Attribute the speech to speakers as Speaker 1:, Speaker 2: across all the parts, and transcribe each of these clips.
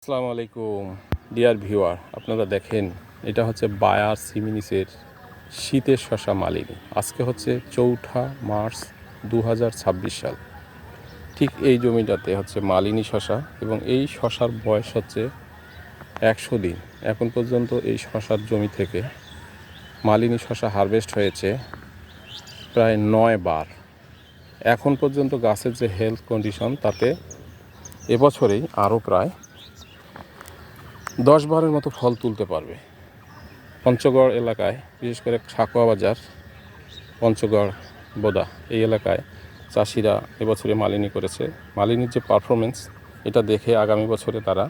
Speaker 1: আসসালামু আলাইকুম dear viewer, আপনারা দেখেন এটা হচ্ছে বায়ার সিমিনিসের শীতের শশা মালিনী। আজকে হচ্ছে 4 মার্চ 2026 সাল। ঠিক এই জমিটাতে হচ্ছে মালিনী শশা এবং এই শশার বয়স হচ্ছে 100 দিন। এখন পর্যন্ত এই শশার জমি থেকে মালিনী শশা হারভেস্ট হয়েছে প্রায় 9 বার। এখন পর্যন্ত গাছের যে হেলথ কন্ডিশন তাতে এবছরেই আরও প্রায় 10 বারের মতো ফল তুলতে পারবে। পঞ্চগড় এলাকায়, বিশেষ করে সাকুয়া বাজার, পঞ্চগড়, বোদা এই এলাকায় চাষিরা এবছরে মালিনী করেছে। মালিনীর যে পারফরমেন্স এটা দেখে আগামী বছরে তারা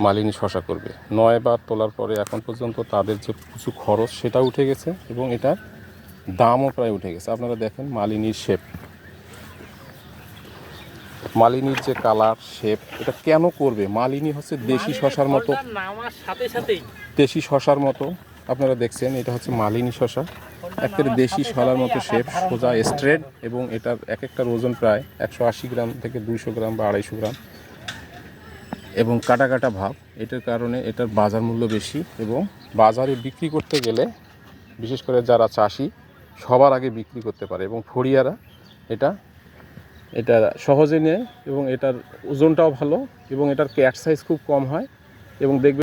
Speaker 1: মালিনী শশা করবে। 9 বার তোলার পরে এখন পর্যন্ত তাদের যে কিছু খরচ সেটা উঠে গেছে এবং এটার দামও প্রায় উঠে গেছে। আপনারা দেখেন মালিনীর শেপ, মালিনীর যে কালার শেপ, এটা কেন করবে? মালিনী হচ্ছে দেশি শশার মতো, দেশি শশার মতো আপনারা দেখছেন, এটা হচ্ছে মালিনী শশা, একেবারে দেশি শশার মতো শেপ, সোজা স্ট্রেট, এবং এটার এক একটার ওজন প্রায় 180 গ্রাম থেকে 200 গ্রাম বা 250 গ্রাম, এবং কাটা কাটা ভাব। এটার কারণে এটার বাজার মূল্য বেশি, এবং বাজারে বিক্রি করতে গেলে বিশেষ করে যারা চাষি সবার আগে বিক্রি করতে পারে, এবং ফড়িয়ারা এটা সহজে নেয়, এবং এটার ওজনটাও ভালো, এবং এটার ক্যাট সাইজ খুব কম হয়, এবং দেখবে